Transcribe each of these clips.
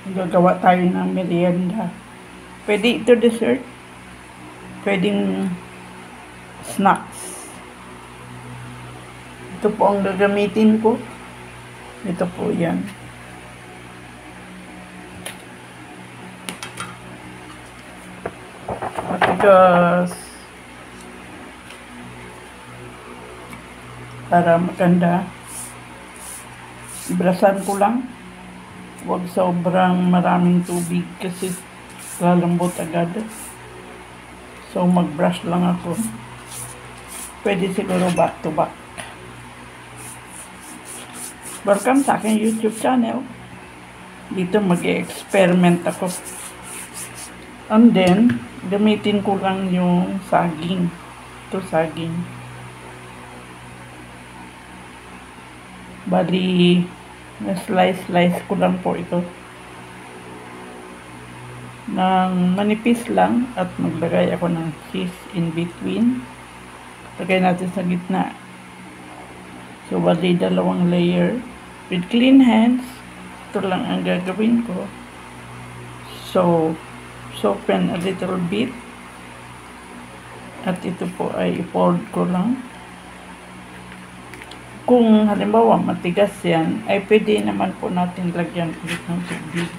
Gagawa tayo ng merienda. Pwede ito dessert, pwedeng snacks. Ito po ang gagamitin ko. Ito po yan. Matigas. Para maganda. Ibrasan ko lang. Huwag sobrang maraming tubig kasi lalambot agad. So mag-brush lang ako. Pwede siguro back to back. Welcome sa aking YouTube channel. Dito mag-experiment ako. And then, gamitin ko lang yung saging. Ito saging. Bali, na-slice ko lang po ito. Nang manipis lang at maglagay ako ng cheese in between. Lagay natin sa gitna. So, bali, 2 layer. With clean hands, ito lang ang gagawin ko. So, soften a little bit. At ito po ay i-fold ko lang. Kung halimbawa matigas yan, ay pwede naman po natin lagyan ulit ng tubig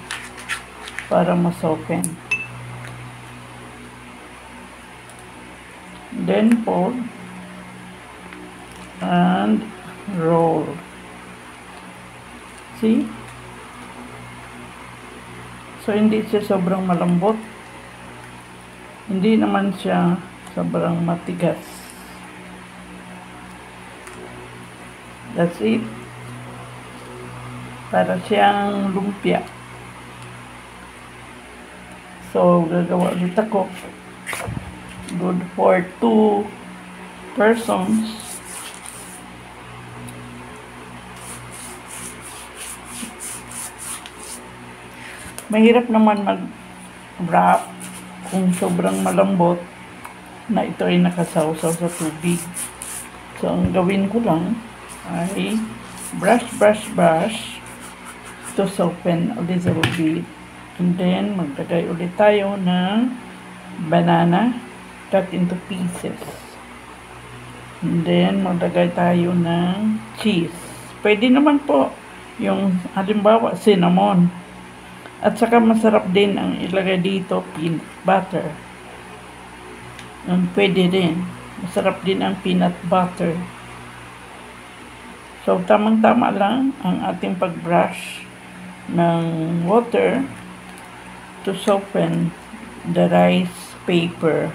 para ma-soften. Then fold and roll. See? So, hindi siya sobrang malambot. Hindi naman siya sobrang matigas. That's it. Para siyang lumpia. So, gagawa ulit ako. Good for 2 persons. Mahirap naman mag-wrap kung sobrang malambot na ito ay nakasawsaw sa tubig. So, ang gawin ko lang ay brush to soften a little bit. And then, maglagay ulit tayo ng banana cut into pieces. And then, maglagay tayo ng cheese. Pwede naman po yung halimbawa cinnamon. At saka masarap din ang ilagay dito peanut butter. Pwede din. Masarap din ang peanut butter. So, tamang-tama lang ang ating pag-brush ng water to soften the rice paper.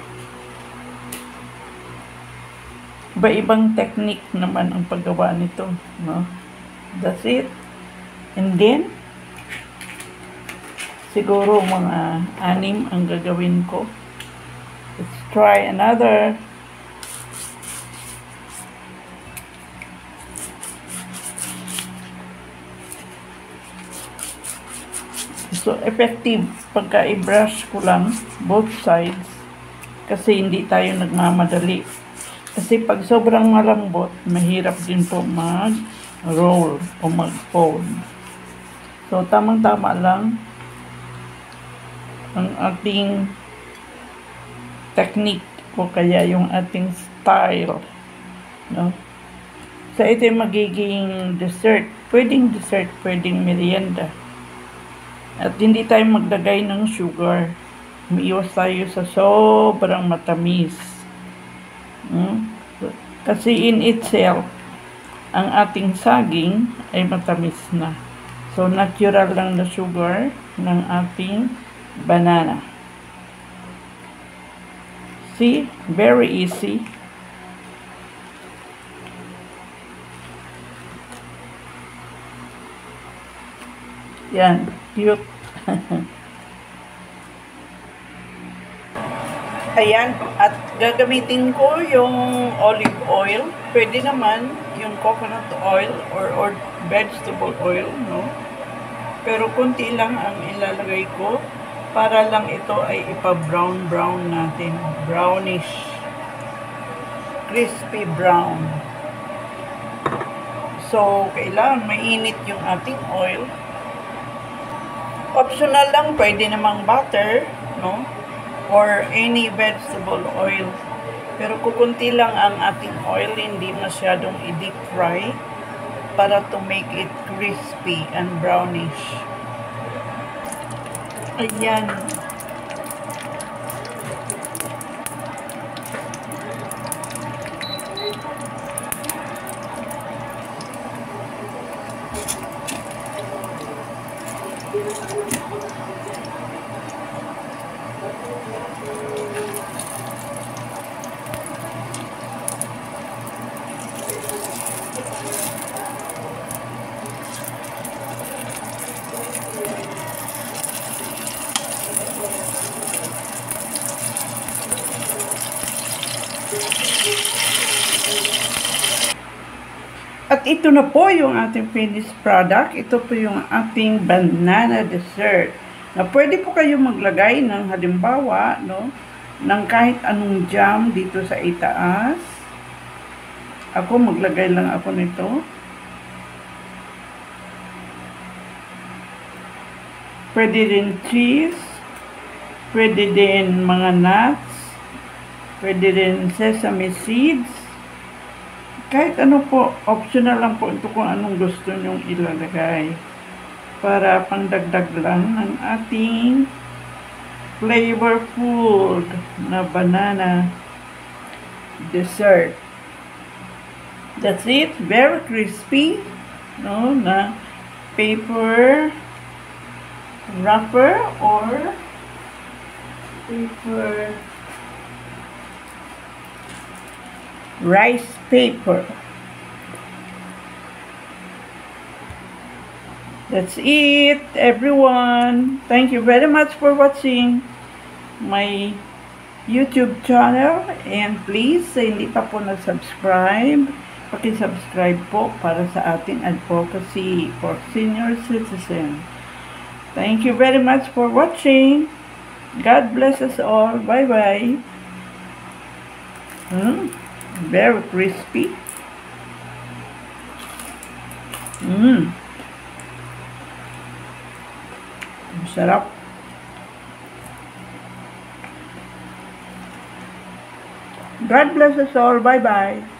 Iba-ibang technique naman ang paggawa nito, no? That's it. And then, siguro mga 6 ang gagawin ko. Let's try another. So, effective pagka i-brush ko lang both sides kasi hindi tayo nagmamadali. Kasi pag sobrang malambot, mahirap din po mag-roll o mag-fold. So, tamang-tama lang ang ating technique o kaya yung ating style, no? So, ito yung magiging dessert. Pwedeng dessert, pwedeng merienda. At hindi tayo maglagay ng sugar. Umiiwas tayo sa sobrang matamis. Kasi in itself, ang ating saging ay matamis na. So, natural lang na sugar ng ating banana. See? Very easy. Yan. Cute. Ayan. At gagamitin ko yung olive oil. Pwede naman yung coconut oil or vegetable oil, no? Pero konti lang ang ilalagay ko para lang ito ay ipa-brown natin. Brownish. Crispy brown. So, kailangan mainit yung ating oil. Optional lang, pwede namang butter, no? Or any vegetable oil. Pero kukunti lang ang ating oil, hindi masyadong i-deep fry para to make it crispy and brownish. Ayan. At ito na po yung ating finished product. Ito po yung ating banana dessert. Na pwede po kayo maglagay ng halimbawa, no, ng kahit anong jam dito sa itaas. Ako maglagay lang ako nito. Pwede din cheese. Pwede din mga nuts. Pwede din sesame seeds. Kahit ano po, optional lang po ito kung anong gusto nyong ilalagay. Para pangdagdag lang ng ating flavorful na banana dessert. That's it. Very crispy. No, na paper wrapper or paper rice paper. That's it, everyone. Thank you very much for watching my YouTube channel. And please, sa hindi pa po na-subscribe, paki-subscribe po para sa ating advocacy for senior citizens. Thank you very much for watching. God bless us all. Bye-bye. Very crispy. Sarap. God bless us all. Bye-bye.